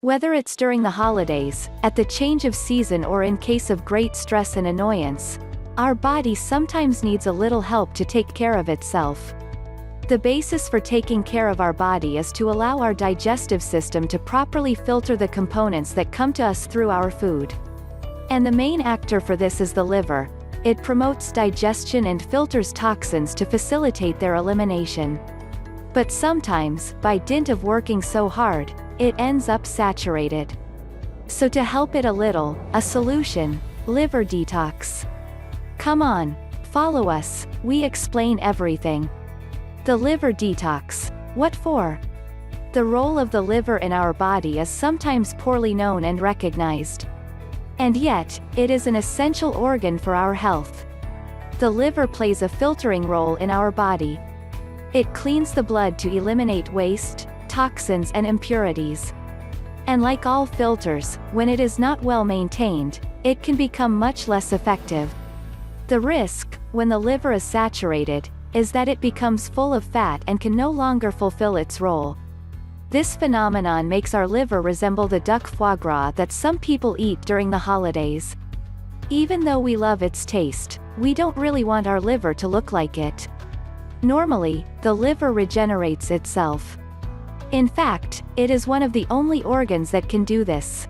Whether it's during the holidays, at the change of season, or in case of great stress and annoyance, our body sometimes needs a little help to take care of itself. The basis for taking care of our body is to allow our digestive system to properly filter the components that come to us through our food. And the main actor for this is the liver. It promotes digestion and filters toxins to facilitate their elimination. But sometimes, by dint of working so hard, it ends up saturated. So to help it a little, a solution: liver detox. Come on, follow us, we explain everything. The liver detox. What for? The role of the liver in our body is sometimes poorly known and recognized. And yet, it is an essential organ for our health. The liver plays a filtering role in our body. It cleans the blood to eliminate waste, toxins and impurities. And like all filters, when it is not well maintained, it can become much less effective. The risk, when the liver is saturated, is that it becomes full of fat and can no longer fulfill its role. This phenomenon makes our liver resemble the duck foie gras that some people eat during the holidays. Even though we love its taste, we don't really want our liver to look like it. Normally, the liver regenerates itself. In fact, it is one of the only organs that can do this.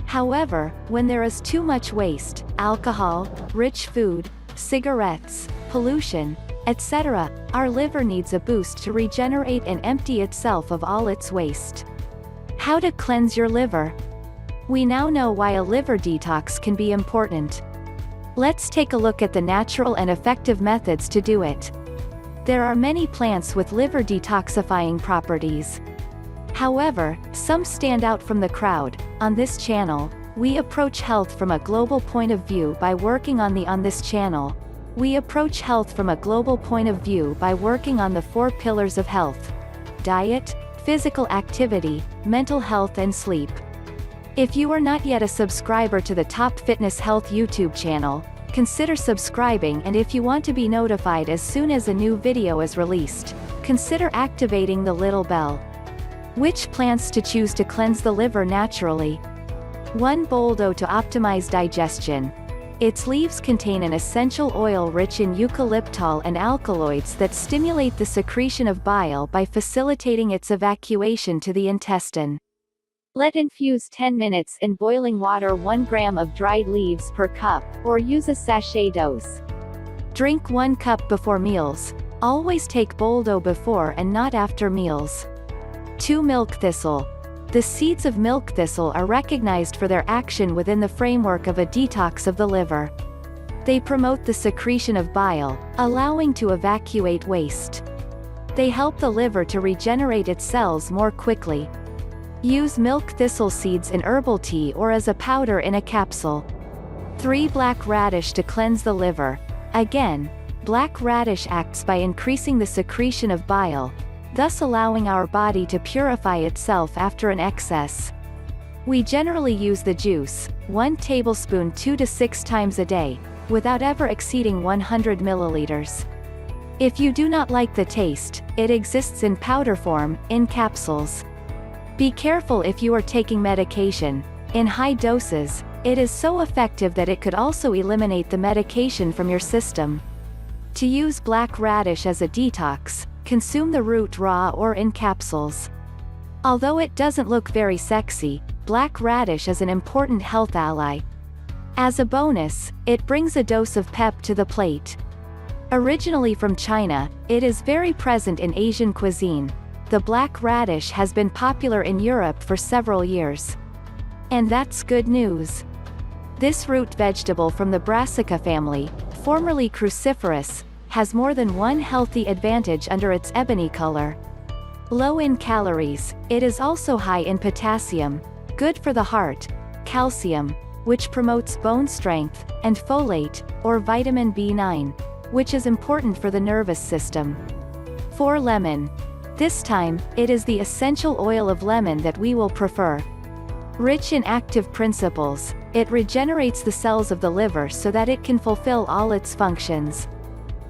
However, when there is too much waste, alcohol, rich food, cigarettes, pollution, etc., our liver needs a boost to regenerate and empty itself of all its waste. How to cleanse your liver? We now know why a liver detox can be important. Let's take a look at the natural and effective methods to do it. There are many plants with liver detoxifying properties. However, some stand out from the crowd. On this channel, we approach health from a global point of view by working on the 4 pillars of health: diet, physical activity, mental health and sleep. If you are not yet a subscriber to the Top Fitness Health YouTube channel, consider subscribing, and if you want to be notified as soon as a new video is released, consider activating the little bell. Which plants to choose to cleanse the liver naturally? 1. Boldo to optimize digestion. Its leaves contain an essential oil rich in eucalyptol and alkaloids that stimulate the secretion of bile by facilitating its evacuation to the intestine. Let infuse 10 minutes in boiling water. 1 gram of dried leaves per cup, or use a sachet dose. Drink 1 cup before meals. Always take Boldo before and not after meals. 2. Milk thistle. The seeds of milk thistle are recognized for their action within the framework of a detox of the liver. They promote the secretion of bile, allowing to evacuate waste. They help the liver to regenerate its cells more quickly. Use milk thistle seeds in herbal tea or as a powder in a capsule. 3. Black radish to cleanse the liver. Again, black radish acts by increasing the secretion of bile, thus allowing our body to purify itself after an excess. We generally use the juice, 1 tablespoon 2 to 6 times a day, without ever exceeding 100 milliliters. If you do not like the taste, it exists in powder form, in capsules. Be careful if you are taking medication. In high doses, it is so effective that it could also eliminate the medication from your system. To use black radish as a detox, consume the root raw or in capsules. Although it doesn't look very sexy, black radish is an important health ally. As a bonus, it brings a dose of pep to the plate. Originally from China, it is very present in Asian cuisine. The black radish has been popular in Europe for several years. And that's good news. This root vegetable from the Brassica family, formerly cruciferous, has more than one healthy advantage under its ebony color. Low in calories, it is also high in potassium, good for the heart, calcium, which promotes bone strength, and folate, or vitamin B9, which is important for the nervous system. 4. Lemon. This time, it is the essential oil of lemon that we will prefer. Rich in active principles, it regenerates the cells of the liver so that it can fulfill all its functions.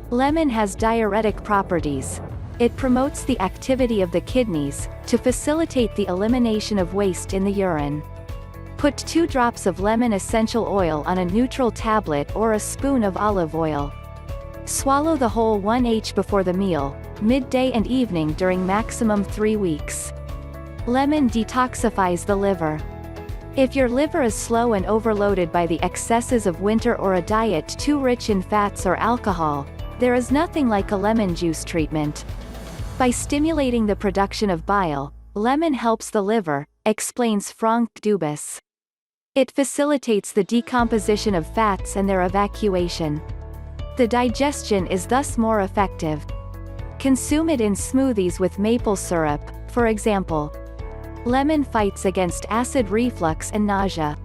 Lemon has diuretic properties. It promotes the activity of the kidneys, to facilitate the elimination of waste in the urine. Put 2 drops of lemon essential oil on a neutral tablet or a spoon of olive oil. Swallow the whole 1h before the meal, midday and evening during maximum 3 weeks. Lemon detoxifies the liver. If your liver is slow and overloaded by the excesses of winter or a diet too rich in fats or alcohol, there is nothing like a lemon juice treatment. By stimulating the production of bile, lemon helps the liver, explains Frank Dubus. It facilitates the decomposition of fats and their evacuation. The digestion is thus more effective. Consume it in smoothies with maple syrup, for example. Lemon fights against acid reflux and nausea.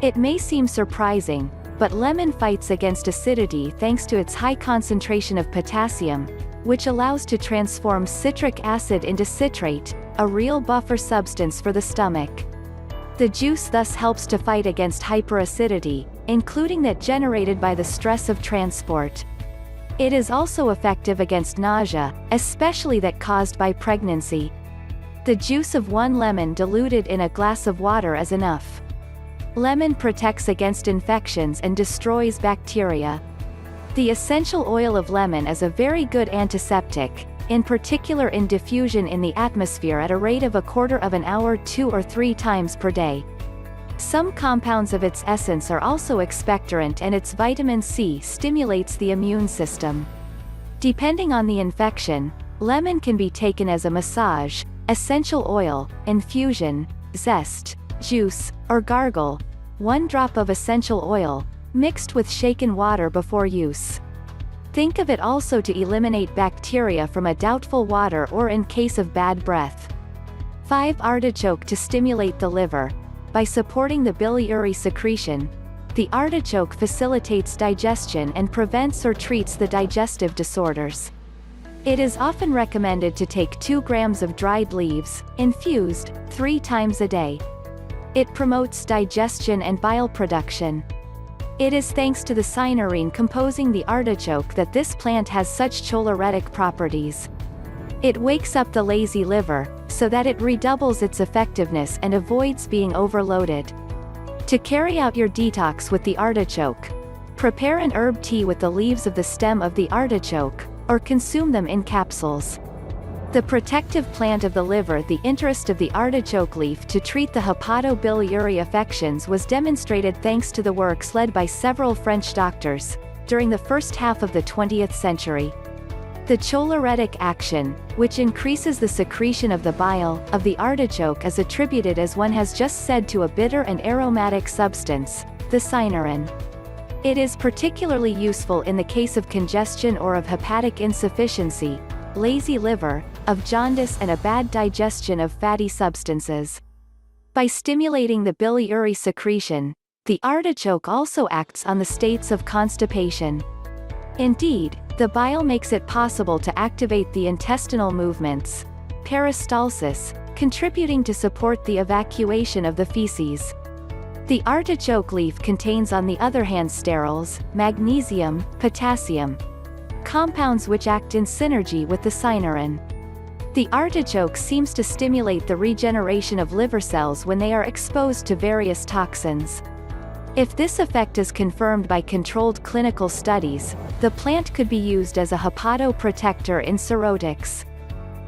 It may seem surprising, but lemon fights against acidity thanks to its high concentration of potassium, which allows to transform citric acid into citrate, a real buffer substance for the stomach. The juice thus helps to fight against hyperacidity, including that generated by the stress of transport. It is also effective against nausea, especially that caused by pregnancy. The juice of 1 lemon diluted in a glass of water is enough. Lemon protects against infections and destroys bacteria. The essential oil of lemon is a very good antiseptic, in particular in diffusion in the atmosphere at a rate of 1/4 of an hour 2 or 3 times per day. Some compounds of its essence are also expectorant, and its vitamin C stimulates the immune system. Depending on the infection, lemon can be taken as a massage, essential oil, infusion, zest, juice, or gargle. 1 drop of essential oil, mixed with shaken water before use. Think of it also to eliminate bacteria from a doubtful water or in case of bad breath. 5. Artichoke to stimulate the liver. By supporting the biliary secretion, the artichoke facilitates digestion and prevents or treats the digestive disorders. It is often recommended to take 2 grams of dried leaves, infused, 3 times a day. It promotes digestion and bile production. It is thanks to the cyanurine composing the artichoke that this plant has such choleretic properties. It wakes up the lazy liver, so that it redoubles its effectiveness and avoids being overloaded. To carry out your detox with the artichoke, prepare an herb tea with the leaves of the stem of the artichoke, or consume them in capsules. The protective plant of the liver. The interest of the artichoke leaf to treat the hepatobiliary affections was demonstrated thanks to the works led by several French doctors, during the first half of the 20th century. The choleretic action, which increases the secretion of the bile, of the artichoke is attributed, as one has just said, to a bitter and aromatic substance, the cyanurine. It is particularly useful in the case of congestion or of hepatic insufficiency, lazy liver, of jaundice and a bad digestion of fatty substances. By stimulating the biliary secretion, the artichoke also acts on the states of constipation. Indeed, the bile makes it possible to activate the intestinal movements, peristalsis, contributing to support the evacuation of the feces. The artichoke leaf contains, on the other hand, sterols, magnesium, potassium, compounds which act in synergy with the cyanurine. The artichoke seems to stimulate the regeneration of liver cells when they are exposed to various toxins. If this effect is confirmed by controlled clinical studies, the plant could be used as a hepatoprotector in cirrhotics.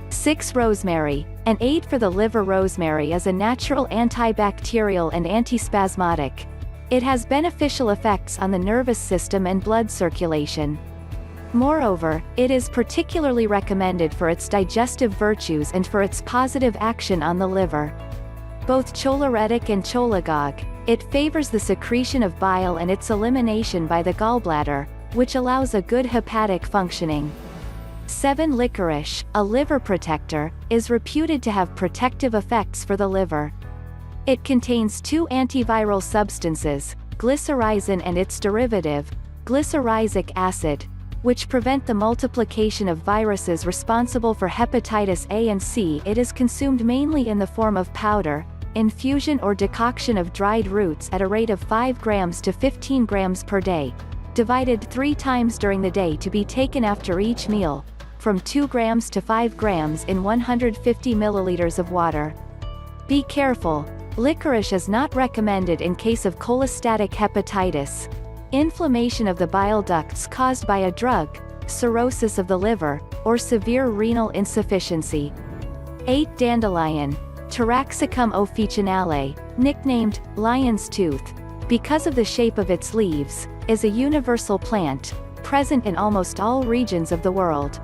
6. Rosemary. An aid for the liver. Rosemary is a natural antibacterial and antispasmodic. It has beneficial effects on the nervous system and blood circulation. Moreover, it is particularly recommended for its digestive virtues and for its positive action on the liver. Both choleretic and cholagogue, it favors the secretion of bile and its elimination by the gallbladder, which allows a good hepatic functioning. 7. Licorice, a liver protector, is reputed to have protective effects for the liver. It contains 2 antiviral substances, glycyrrhizin and its derivative, glycyrrhizic acid, which prevent the multiplication of viruses responsible for hepatitis A and C. It is consumed mainly in the form of powder, infusion or decoction of dried roots at a rate of 5 grams to 15 grams per day, divided 3 times during the day to be taken after each meal, from 2 grams to 5 grams in 150 milliliters of water. Be careful, licorice is not recommended in case of cholestatic hepatitis, inflammation of the bile ducts caused by a drug, cirrhosis of the liver, or severe renal insufficiency. 8. Dandelion, Taraxacum officinale, nicknamed lion's tooth, because of the shape of its leaves, is a universal plant, present in almost all regions of the world.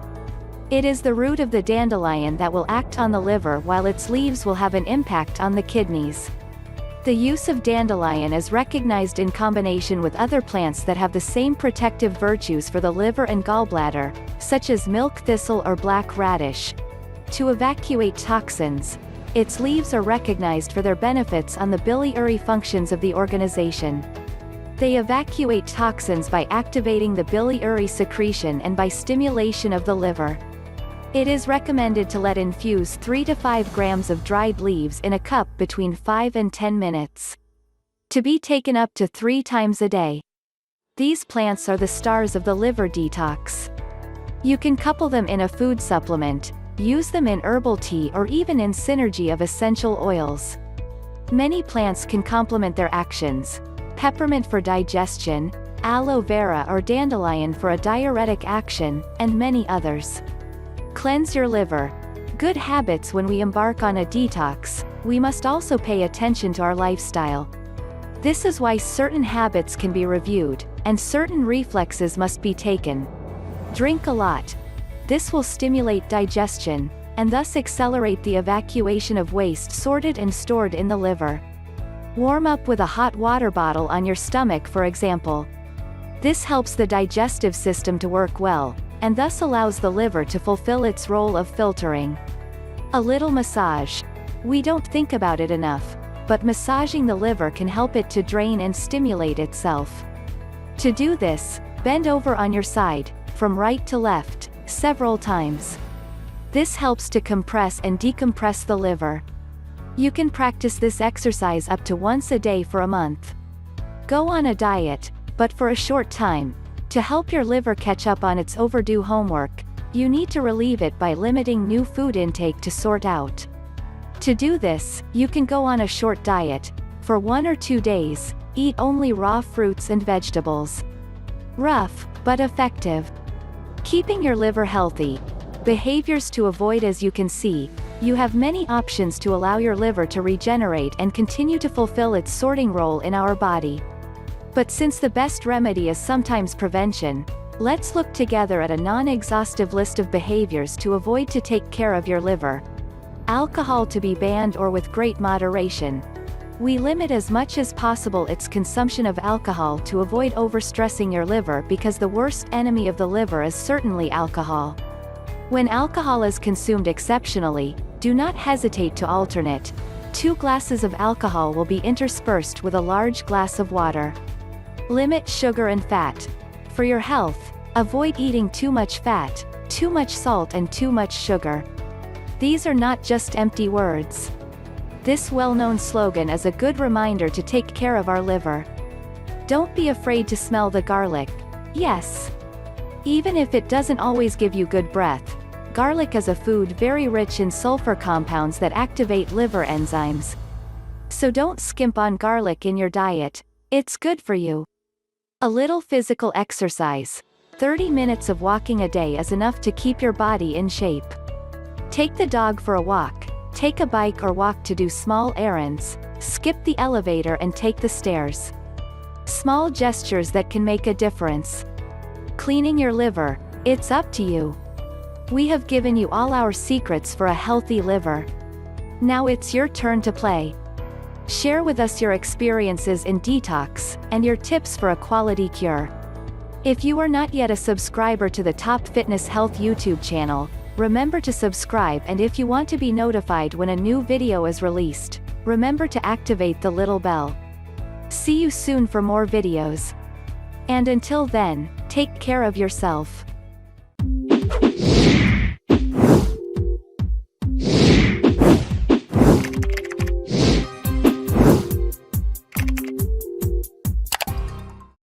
It is the root of the dandelion that will act on the liver, while its leaves will have an impact on the kidneys. The use of dandelion is recognized in combination with other plants that have the same protective virtues for the liver and gallbladder, such as milk thistle or black radish. To evacuate toxins, its leaves are recognized for their benefits on the biliary functions of the organization. They evacuate toxins by activating the biliary secretion and by stimulation of the liver. It is recommended to let infuse 3 to 5 grams of dried leaves in a cup between 5 and 10 minutes. To be taken up to 3 times a day. These plants are the stars of the liver detox. You can couple them in a food supplement, use them in herbal tea, or even in synergy of essential oils. Many plants can complement their actions: peppermint for digestion, aloe vera or dandelion for a diuretic action, and many others. Cleanse your liver. Good habits. When we embark on a detox, we must also pay attention to our lifestyle. This is why certain habits can be reviewed, and certain reflexes must be taken. Drink a lot. This will stimulate digestion, and thus accelerate the evacuation of waste sorted and stored in the liver. Warm up with a hot water bottle on your stomach, for example. This helps the digestive system to work well, and thus allows the liver to fulfill its role of filtering. A little massage. We don't think about it enough, but massaging the liver can help it to drain and stimulate itself. To do this, bend over on your side, from right to left, several times. This helps to compress and decompress the liver. You can practice this exercise up to once a day for a month. Go on a diet, but for a short time. To help your liver catch up on its overdue homework, you need to relieve it by limiting new food intake to sort out. To do this, you can go on a short diet. For 1 or 2 days, eat only raw fruits and vegetables. Rough, but effective. Keeping your liver healthy. Behaviors to avoid. As you can see, you have many options to allow your liver to regenerate and continue to fulfill its sorting role in our body. But since the best remedy is sometimes prevention, let's look together at a non-exhaustive list of behaviors to avoid to take care of your liver. Alcohol to be banned or with great moderation. We limit as much as possible its consumption of alcohol to avoid overstressing your liver, because the worst enemy of the liver is certainly alcohol. When alcohol is consumed exceptionally, do not hesitate to alternate. 2 glasses of alcohol will be interspersed with a large glass of water. Limit sugar and fat. For your health, avoid eating too much fat, too much salt and too much sugar. These are not just empty words. This well-known slogan is a good reminder to take care of our liver. Don't be afraid to smell the garlic. Yes. Even if it doesn't always give you good breath, garlic is a food very rich in sulfur compounds that activate liver enzymes. So don't skimp on garlic in your diet. It's good for you. A little physical exercise. 30 minutes of walking a day is enough to keep your body in shape. Take the dog for a walk. Take a bike or walk to do small errands. Skip the elevator and take the stairs. Small gestures that can make a difference. Cleaning your liver. It's up to you. We have given you all our secrets for a healthy liver. Now it's your turn to play. Share with us your experiences in detox, and your tips for a quality cure. If you are not yet a subscriber to the Top Fitness Health YouTube channel, remember to subscribe, and if you want to be notified when a new video is released, remember to activate the little bell. See you soon for more videos. And until then, take care of yourself.